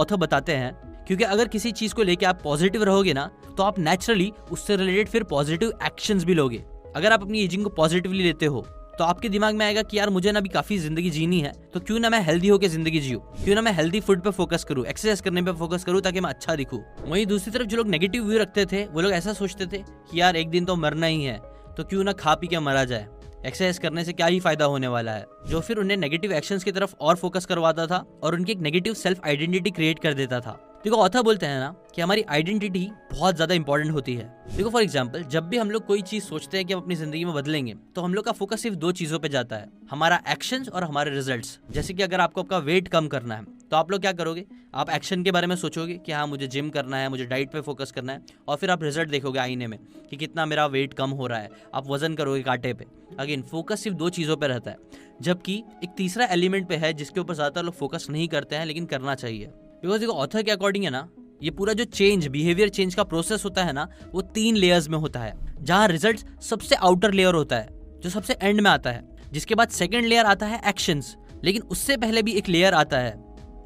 Author बताते हैं, क्योंकि अगर किसी चीज को लेके आप पॉजिटिव रहोगे ना, तो आप नेचुरली उससे रिलेटेड फिर पॉजिटिव एक्शंस भी लोगे। अगर आप अपनी एजिंग को पॉजिटिवली लेते हो तो आपके दिमाग में आएगा कि यार मुझे ना भी काफी जिंदगी जीनी है, तो क्यों ना मैं हेल्दी होकर जिंदगी जीऊं, क्यों ना मैं हेल्दी फूड पे फोकस करूं, एक्सरसाइज करने पे फोकस करूं ताकि मैं अच्छा दिखूं। वहीं दूसरी तरफ जो लोग नेगेटिव व्यू रखते थे, वो लोग ऐसा सोचते थे कि यार एक दिन तो मरना ही है, तो क्यों ना खा पी के मरा जाए, एक्सरसाइज करने से क्या ही फायदा होने वाला है, जो फिर उन्हें नेगेटिव एक्शंस की तरफ और फोकस करवाता था और उनकी एक नेगेटिव सेल्फ आइडेंटिटी क्रिएट कर देता था। देखो ऑथर बोलते हैं ना कि हमारी आइडेंटिटी बहुत ज्यादा इंपॉर्टेंट होती है। देखो फॉर एग्जांपल, जब भी हम लोग कोई चीज सोचते हैं कि हम अपनी जिंदगी में बदलेंगे, तो हम लोग का फोकस सिर्फ दो चीजों पे जाता है, हमारा एक्शंस और हमारे रिजल्ट्स। जैसे कि अगर आपको आपका वेट कम करना है, तो आप लोग क्या करोगे, आप एक्शन के बारे में सोचोगे कि हाँ मुझे जिम करना है, मुझे डाइट पे फोकस करना है, और फिर आप रिजल्ट देखोगे आईने में कि कितना मेरा वेट कम हो रहा है, आप वजन करोगे कांटे पे। अगेन फोकस सिर्फ दो चीजों पे रहता है, जबकि एक तीसरा एलिमेंट पे है जिसके ऊपर ज्यादातर लोग फोकस नहीं करते हैं, लेकिन करना चाहिए। बिकॉज देखो ऑथर के अकॉर्डिंग है ना, ये पूरा जो चेंज, बिहेवियर चेंज का प्रोसेस होता है ना, वो 3 लेयर्स में होता है, जहां रिजल्ट सबसे आउटर लेयर होता है, जो सबसे एंड में आता है, जिसके बाद सेकंड लेयर आता है एक्शंस, लेकिन उससे पहले भी एक लेयर आता है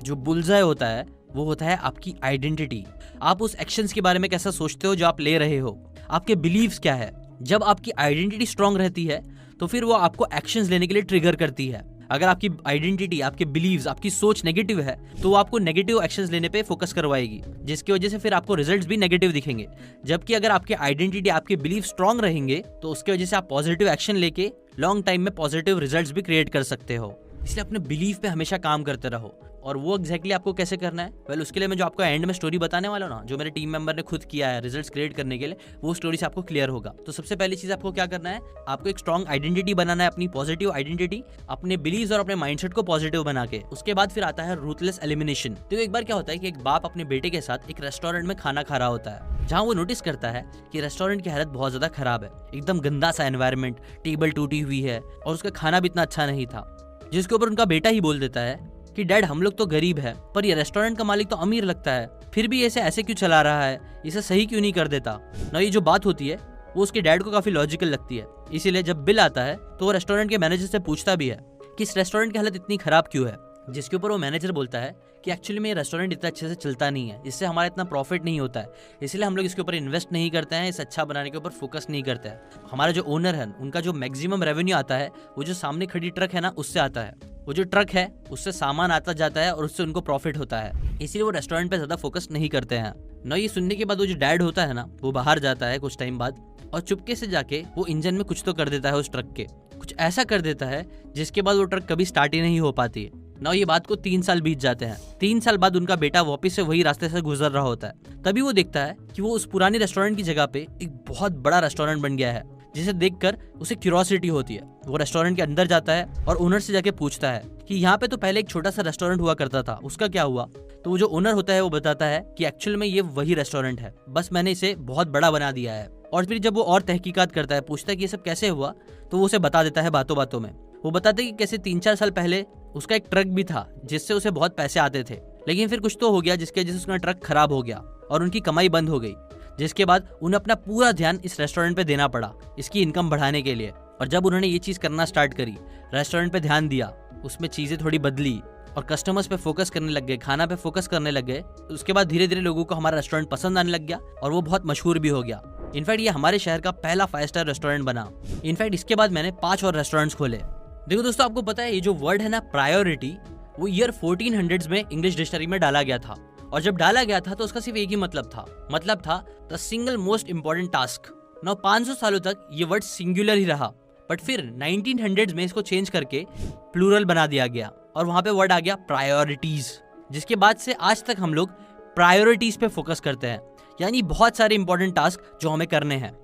जो बुलजाय होता है, वो होता है आपकी आइडेंटिटी। आप उस एक्शंस के बारे में कैसा सोचते हो जो आप ले रहे हो, आपके बिलीव्स क्या है। जब आपकी आइडेंटिटी स्ट्रांग रहती है तो फिर वो आपको एक्शंस लेने के लिए ट्रिगर करती है। अगर आपकी आइडेंटिटी, आपके बिलीव्स, आपकी सोच नेगेटिव है, तो वो आपको नेगेटिव एक्शंस लेने पे फोकस करवाएगी, जिसकी वजह से फिर आपको रिजल्ट्स भी नेगेटिव दिखेंगे। जबकि अगर आपकी आइडेंटिटी, आपके बिलीव स्ट्रांग रहेंगे, तो उसकी वजह से आप पॉजिटिव एक्शन लेके लॉन्ग टाइम में पॉजिटिव रिजल्ट्स भी क्रिएट कर सकते हो। इसलिए अपने बिलीव पे हमेशा काम करते रहो। और वो एग्जैक्टली आपको कैसे करना है, वेल उसके लिए मैं जो आपको एंड में स्टोरी बताने वाला हूं ना, जो मेरे टीम मेंबर ने खुद किया है रिजल्ट्स क्रिएट करने के लिए, वो स्टोरी से आपको क्लियर होगा। तो सबसे पहली चीज आपको क्या करना है, आपको एक स्ट्रॉन्ग आइडेंटिटी बनाना है, अपनी पॉजिटिव आइडेंटिटी, अपने बिलीव्स और अपने माइंडसेट को पॉजिटिव बना के। उसके बाद फिर आता है रूथलेस एलिमिनेशन। तो एक बार क्या होता है कि एक बाप अपने बेटे के साथ एक रेस्टोरेंट में खाना खा रहा होता है, जहां वो नोटिस करता है कि रेस्टोरेंट की हालत बहुत ज्यादा खराब है, एकदम गंदा सा एनवायरनमेंट, टेबल टूटी हुई है और उसका खाना भी इतना अच्छा नहीं था। जिसके ऊपर उनका बेटा ही बोल देता है कि डैड हम लोग तो गरीब है, पर ये रेस्टोरेंट का मालिक तो अमीर लगता है, फिर भी ऐसे क्यों चला रहा है, इसे सही क्यों नहीं कर देता ना। ये जो बात होती है वो उसके डैड को काफी लॉजिकल लगती है। इसीलिए जब बिल आता है तो वो रेस्टोरेंट के मैनेजर से पूछता भी है कि इस रेस्टोरेंट की हालत इतनी खराब क्यों है। जिसके ऊपर वो मैनेजर बोलता है कि एक्चुअली में ये रेस्टोरेंट इतना अच्छे से चलता नहीं है, इससे हमारा इतना प्रॉफिट नहीं होता है, इसलिए हम लोग इसके ऊपर इन्वेस्ट नहीं करते हैं, इसे अच्छा बनाने के ऊपर फोकस नहीं करते हैं। हमारा जो ओनर है उनका जो मैक्सिमम रेवेन्यू आता है वो जो सामने खड़ी ट्रक है ना उससे आता है, वो जो ट्रक है उससे सामान आता जाता है और उससे उनको प्रॉफिट होता है, इसीलिए वो रेस्टोरेंट पे ज्यादा फोकस नहीं करते हैं ना। ये सुनने के बाद वो जो डैड होता है ना, वो बाहर जाता है कुछ टाइम बाद और चुपके से जाके वो इंजन में कुछ तो कर देता है, उस ट्रक के कुछ ऐसा कर देता है जिसके बाद वो ट्रक कभी स्टार्ट ही नहीं हो पाती है ना। ये बात को 3 साल बीत जाते हैं। 3 साल बाद उनका बेटा वापस से वही रास्ते से गुजर रहा होता है, तभी वो देखता है कि वो उस पुरानी रेस्टोरेंट की जगह पे एक बहुत बड़ा रेस्टोरेंट बन गया है, जिसे देखकर उसे क्यूरियोसिटी होती है। वो रेस्टोरेंट के अंदर जाता है और ओनर से जाके पूछता है कि यहाँ पे तो पहले एक छोटा सा रेस्टोरेंट हुआ करता था, उसका क्या हुआ। तो वो जो ओनर होता है वो बताता है कि एक्चुअल में ये वही रेस्टोरेंट है, बस मैंने इसे बहुत बड़ा बना दिया है। और फिर जब वो और तहकीकात करता है, पूछता है कि ये सब कैसे हुआ, तो वो उसे बता देता है बातों बातों में। वो बताते हैं कि कैसे 3-4 साल पहले उसका एक ट्रक भी था जिससे उसे बहुत पैसे आते थे, लेकिन फिर कुछ तो हो गया जिसके वजह से उसका ट्रक खराब हो गया और उनकी कमाई बंद हो गई, जिसके बाद उन्हें अपना पूरा ध्यान इस रेस्टोरेंट पे देना पड़ा इसकी इनकम बढ़ाने के लिए। और जब उन्होंने ये चीज करना स्टार्ट करी, रेस्टोरेंट पे ध्यान दिया, उसमें चीजें थोड़ी बदली और कस्टमर्स पे फोकस करने लग गए, खाना पे फोकस करने लग गए, उसके बाद धीरे धीरे लोगों को हमारा रेस्टोरेंट पसंद आने लग गया और वो बहुत मशहूर भी हो गया। इनफैक्ट ये हमारे शहर का पहला 5 स्टार रेस्टोरेंट बना। इनफैक्ट इसके बाद मैंने 5 और रेस्टोरेंट्स खोले। देखो दोस्तों, आपको पता है ये जो वर्ड है ना प्रायोरिटी, वो ईयर 1400s में इंग्लिश डिक्शनरी में डाला गया था। और जब डाला गया था तो उसका सिर्फ एक ही मतलब था the single most important task. ना 500 सालों तक ये वर्ड सिंगुलर ही रहा, बट फिर 1900s में इसको चेंज करके प्लूरल बना दिया गया और वहां पे वर्ड आ गया प्रायोरिटीज, जिसके बाद से आज तक हम लोग प्रायोरिटीज पे फोकस करते हैं। यानी बहुत सारे इंपॉर्टेंट टास्क जो हमें करने हैं,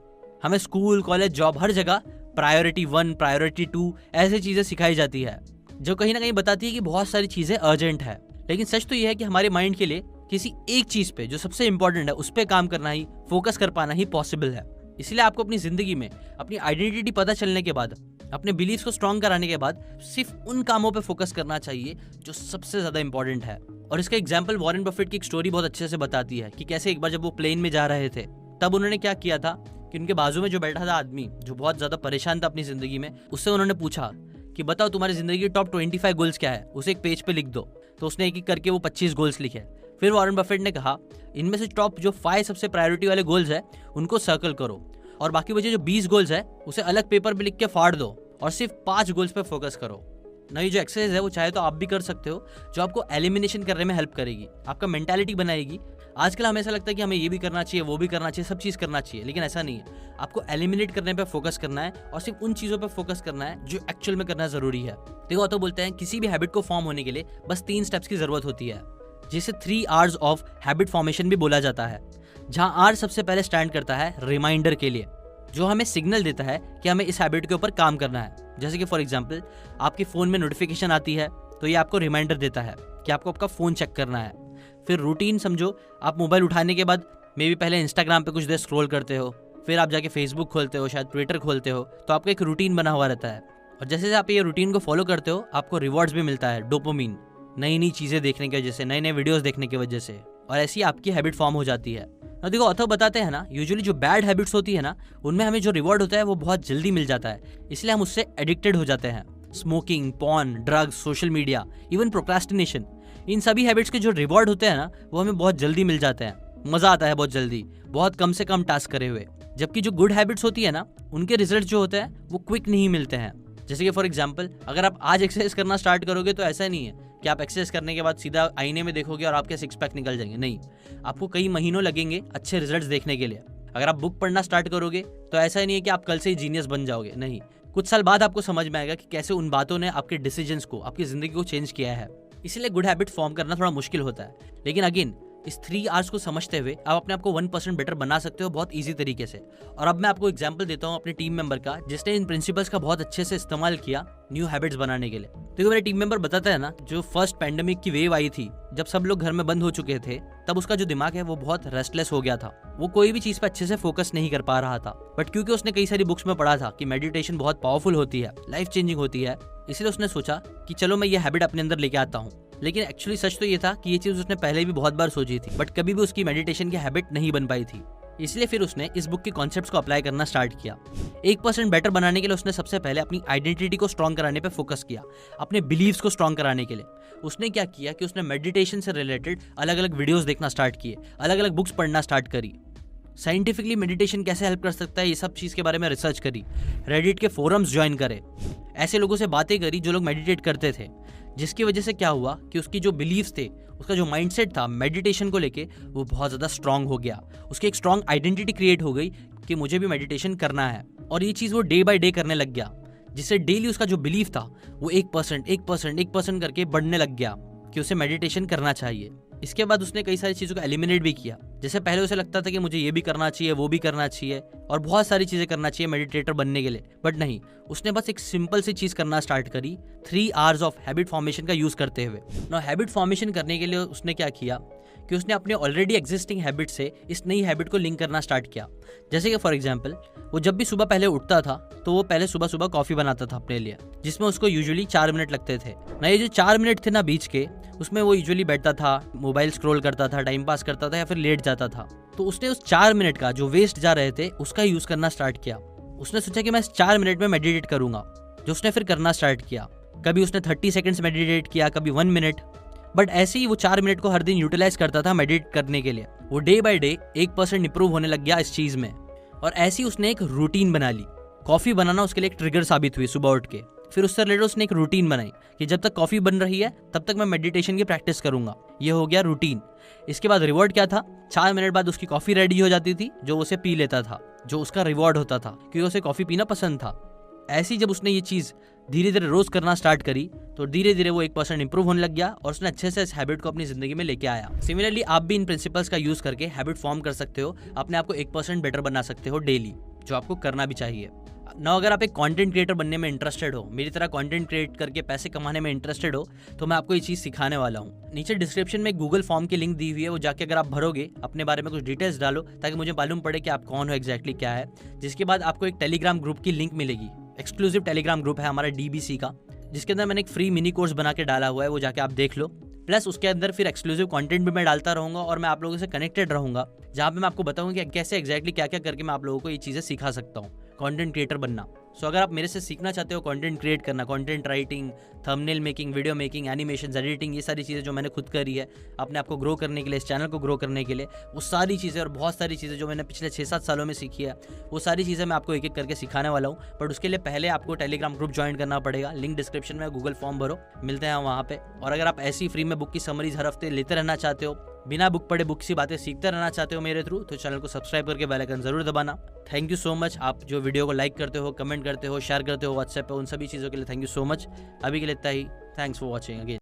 हमें स्कूल, कॉलेज, जॉब, हर जगह प्रायोरिटी 1, प्रायोरिटी 2 ऐसी चीजें सिखाई जाती है, जो कहीं ना कहीं बताती है कि बहुत सारी चीजें अर्जेंट है। लेकिन सच तो यह है कि हमारे माइंड के लिए किसी एक चीज पे जो सबसे इंपॉर्टेंट है उस पे काम करना ही, फोकस कर पाना ही पॉसिबल है। इसलिए आपको अपनी जिंदगी में अपनी आइडेंटिटी पता चलने के बाद, अपने बिलीव्स को स्ट्रॉन्ग कराने के बाद सिर्फ उन कामों पे फोकस करना चाहिए जो सबसे ज्यादा इंपॉर्टेंट है। और इसका एग्जांपल वॉरेन बफेट की एक स्टोरी बहुत अच्छे से बताती है कि कैसे एक बार जब वो प्लेन में जा रहे थे, तब उन्होंने क्या किया था कि उनके बाजू में जो बैठा था आदमी, जो बहुत ज्यादा परेशान था अपनी जिंदगी में, उससे उन्होंने पूछा कि बताओ तुम्हारी जिंदगी के टॉप 25 गोल्स क्या है, उसे एक पेज पे लिख दो। तो उसने एक एक करके वो 25 गोल्स लिखे। फिर वॉरेन बफेट ने कहा इनमें से टॉप जो 5 सबसे प्रायोरिटी वाले गोल्स है उनको सर्कल करो और बाकी बचे जो 20 गोल्स है उसे अलग पेपर पे लिख के फाड़ दो और सिर्फ 5 गोल्स पे फोकस करो। नई जो एक्सरसाइज है वो चाहे तो आप भी कर सकते हो, जो आपको एलिमिनेशन करने में हेल्प करेगी, आपका मेंटालिटी बनाएगी। आजकल हमें ऐसा लगता है कि हमें ये भी करना चाहिए, वो भी करना चाहिए, सब चीज़ करना चाहिए, लेकिन ऐसा नहीं है। आपको एलिमिनेट करने पे फोकस करना है और सिर्फ उन चीज़ों पे फोकस करना है जो एक्चुअल में करना ज़रूरी है। देखो तो बोलते हैं किसी भी हैबिट को फॉर्म होने के लिए बस 3 स्टेप्स की ज़रूरत होती है, जिसे 3 आवर्स ऑफ हैबिट फॉर्मेशन भी बोला जाता है, जहाँ आर सबसे पहले स्टैंड करता है रिमाइंडर के लिए, जो हमें सिग्नल देता है कि हमें इस हैबिट के ऊपर काम करना है। जैसे कि फॉर एग्जांपल आपके फ़ोन में नोटिफिकेशन आती है तो ये आपको रिमाइंडर देता है कि आपको आपका फ़ोन चेक करना है। फिर रूटीन समझो, आप मोबाइल उठाने के बाद मे भी पहले इंस्टाग्राम पे कुछ देर स्क्रॉल करते हो, फिर आप जाके फेसबुक खोलते हो, शायद ट्विटर खोलते हो, तो आपका एक रूटीन बना हुआ रहता है। और जैसे जैसे आप ये रूटीन को फॉलो करते हो आपको रिवॉर्ड्स भी मिलता है, डोपामिन, नई नई चीज़ें देखने की वजह से, नए नए वीडियोज़ देखने की वजह से, और ऐसी आपकी हैबिट फॉर्म हो जाती है। ना देखो ऑथर बताते हैं ना, यूजुअली जो बैड हैबिट्स होती है ना उनमें हमें जो रिवॉर्ड होता है वो बहुत जल्दी मिल जाता है, इसलिए हम उससे एडिक्टेड हो जाते हैं। Smoking, porn, drugs, social media, even procrastination, इन सभी हैबिट्स के जो रिवॉर्ड होते हैं ना वो हमें बहुत जल्दी मिल जाते हैं, मज़ा आता है बहुत जल्दी, बहुत कम से कम टास्क करे हुए। जबकि जो गुड हैबिट्स होती है ना उनके रिजल्ट जो होते हैं वो क्विक नहीं मिलते हैं। जैसे कि फॉर एग्जाम्पल अगर आप आज एक्सरसाइज करना स्टार्ट करोगे तो ऐसा नहीं है कि आप एक्सरसाइज करने के बाद सीधा आईने में देखोगे और आपके 6 पैक निकल जाएंगे, नहीं, आपको कई महीनों लगेंगे अच्छे रिजल्ट्स देखने के लिए। अगर आप बुक पढ़ना स्टार्ट करोगे तो ऐसा नहीं है कि आप कल से ही जीनियस बन जाओगे, नहीं, कुछ साल बाद आपको समझ में आएगा कि कैसे उन बातों ने आपके डिसीजंस को, आपकी जिंदगी को चेंज किया है। इसीलिए गुड हैबिट फॉर्म करना थोड़ा मुश्किल होता है, लेकिन अगेन इस 3 आवर्स को समझते हुए आप अपने आप को 1% बेटर बना सकते हो बहुत ईजी तरीके से। और अब मैं आपको एग्जांपल देता हूँ अपने टीम मेंबर का, जिसने इन प्रिंसिपल्स का बहुत अच्छे से इस्तेमाल किया न्यू हैबिट्स बनाने के लिए। देखो मेरे टीम मेंबर बताता है ना, जो फर्स्ट पैंडेमिक की वेव आई थी, जब सब लोग घर में बंद हो चुके थे, तब उसका जो दिमाग है वो बहुत रेस्टलेस हो गया था, वो कोई भी चीज पे अच्छे से फोकस नहीं कर पा रहा था। बट क्योंकि उसने कई सारी बुक्स में पढ़ा था कि मेडिटेशन बहुत पावरफुल होती है, लाइफ चेंजिंग होती है, इसलिए उसने सोचा कि चलो मैं ये हैबिट अपने अंदर लेके आता हूँ। लेकिन एक्चुअली सच तो ये था कि ये चीज उसने पहले भी बहुत बार सोची थी, बट कभी भी उसकी मेडिटेशन की हैबिट नहीं बन पाई थी। इसलिए फिर उसने इस बुक के कॉन्सेप्ट्स को अप्लाई करना स्टार्ट किया। 1% बेटर बनाने के लिए उसने सबसे पहले अपनी आइडेंटिटी को स्ट्रॉन्ग कराने पे फोकस किया, अपने बिलीव्स को स्ट्रॉन्ग कराने के लिए। उसने क्या किया कि उसने मेडिटेशन से रिलेटेड अलग अलग वीडियोस देखना स्टार्ट किए, अलग अलग बुक्स पढ़ना स्टार्ट करी, साइंटिफिकली मेडिटेशन कैसे हेल्प कर सकता है ये सब चीज़ के बारे में रिसर्च करी, रेडिट के फोरम्स ज्वाइन करे, ऐसे लोगों से बातें करी जो लोग मेडिटेट करते थे, जिसकी वजह से क्या हुआ कि उसकी जो बिलीव्स थे, उसका जो माइंडसेट था मेडिटेशन को लेके, वो बहुत ज़्यादा स्ट्रांग हो गया। उसकी एक स्ट्रांग आइडेंटिटी क्रिएट हो गई कि मुझे भी मेडिटेशन करना है, और ये चीज़ वो डे बाय डे करने लग गया, जिससे डेली उसका जो बिलीव था वो 1% करके बढ़ने लग गया कि उसे मेडिटेशन करना चाहिए। इसके बाद उसने कई सारी चीज़ों को एलिमिनेट भी किया। जैसे पहले उसे लगता था कि मुझे ये भी करना चाहिए, वो भी करना चाहिए, और बहुत सारी चीज़ें करना चाहिए मेडिटेटर बनने के लिए, बट नहीं, उसने बस एक सिंपल सी चीज़ करना स्टार्ट करी 3 आवर्स ऑफ हैबिट फॉर्मेशन का यूज़ करते हुए। ना हैबिट फॉर्मेशन करने के लिए उसने क्या किया कि उसने अपने ऑलरेडी एग्जिस्टिंग हैबिट से इस नई हैबिट को लिंक करना स्टार्ट किया। जैसे कि फॉर एग्जांपल वो जब भी सुबह पहले उठता था तो वो पहले सुबह सुबह कॉफ़ी बनाता था अपने लिए, जिसमें उसको यूजुअली 4 मिनट लगते थे ना। ये जो 4 मिनट थे ना बीच के, उसमें वो यूजुअली बैठता था, मोबाइल स्क्रॉल करता था, टाइम पास करता था या फिर लेट जाता था। तो उसने उस 4 मिनट का जो वेस्ट जा रहे थे उसका यूज़ करना स्टार्ट किया। उसने सोचा कि मैं इस 4 मिनट में मेडिटेट करूँगा, जो उसने फिर करना स्टार्ट किया। कभी उसने 30 सेकेंड्स मेडिटेट किया, कभी 1 मिनट, बट ऐसे ही वो 4 मिनट को हर दिन यूटिलाइज करता था मेडिटेट करने के लिए। वो डे बाय डे 1% इंप्रूव होने लग गया इस चीज़ में, और ऐसी उसने एक रूटीन बना ली। कॉफ़ी बनाना उसके लिए एक ट्रिगर साबित हुई सुबह उठ के। फिर उससे रिलेटेड उसने एक रूटीन बनाई कि जब तक कॉफ़ी बन रही है तब तक मैं मेडिटेशन की प्रैक्टिस करूंगा। ये हो गया रूटीन। इसके बाद रिवॉर्ड क्या था, 4 मिनट बाद उसकी कॉफ़ी रेडी हो जाती थी, जो उसे पी लेता था, जो उसका रिवॉर्ड होता था, क्योंकि उसे कॉफ़ी पीना पसंद था। ऐसी जब उसने ये चीज़ धीरे धीरे रोज करना स्टार्ट करी तो धीरे धीरे वो 1% इंप्रूव होने लग गया, और उसने अच्छे से इस हैबिट को अपनी जिंदगी में लेके आया। सिमिलरली आप भी इन प्रिंसिपल्स का यूज करके हैबिट फॉर्म कर सकते हो, अपने आप को 1% बेटर बना सकते हो डेली, जो आपको करना भी चाहिए ना। अगर आप एक कंटेंट क्रिएटर बनने में इंटरेस्टेड हो, मेरी तरह कंटेंट क्रिएट करके पैसे कमाने में इंटरेस्टेड हो, तो मैं आपको ये चीज़ सिखाने वाला हूँ। नीचे डिस्क्रिप्शन में गूगल फॉर्म की लिंक दी हुई है, वो जाके अगर आप भरोगे, अपने बारे में कुछ डिटेल्स डालो ताकि मुझे मालूम पड़े कि आप कौन हो, एग्जैक्टली क्या है। जिसके बाद आपको एक टेलीग्राम ग्रुप की लिंक मिलेगी, एक्सक्लूसिव टेलीग्राम ग्रुप है हमारा DBC का, जिसके अंदर मैंने एक फ्री मिनी कोर्स बना के डाला हुआ है, वो जाके आप देख लो। प्लस उसके अंदर फिर एक्सक्लूसिव कंटेंट भी मैं डालता रहूँगा, और मैं आप लोगों से कनेक्टेड रहूँगा, जहाँ पे मैं आपको बताऊँगा कि कैसे एग्जैक्टली क्या क्या करके मैं आप लोगों को ये चीज़ें सिखा सकता हूँ। कंटेंट क्रिएटर बनना। सो अगर आप मेरे से सीखना चाहते हो कंटेंट क्रिएट करना, content writing, thumbnail making, video making, animation, editing, ये सारी चीज़ें जो मैंने खुद करी है अपने आप को ग्रो करने के लिए, इस चैनल को ग्रो करने के लिए, वो सारी चीज़ें और बहुत सारी चीज़ें जो मैंने पिछले 6-7 सालों में सीखी है, वो सारी चीज़ें मैं आपको एक एक करके सिखाने वाला हूँ। बट उसके लिए पहले आपको टेलीग्राम ग्रुप ज्वाइन करना पड़ेगा, लिंक डिस्क्रिप्शन में, गूगल फॉर्म भरो, मिलते हैं वहाँ पे। और अगर आप ऐसी फ्री में बुक की समरीज हर हफ्ते लेते रहना चाहते हो, बिना बुक पढ़े बुक सी बातें सीखते रहना चाहते हो मेरे थ्रू, तो चैनल को सब्सक्राइब करके बेल आइकन जरूर दबाना। Thank you so much. आप जो वीडियो को लाइक करते हो, कमेंट करते हो, शेयर करते हो व्हाट्सएप पे, उन सभी चीज़ों के लिए थैंक यू सो मच। अभी के लिए इतना ही। Thanks for watching again.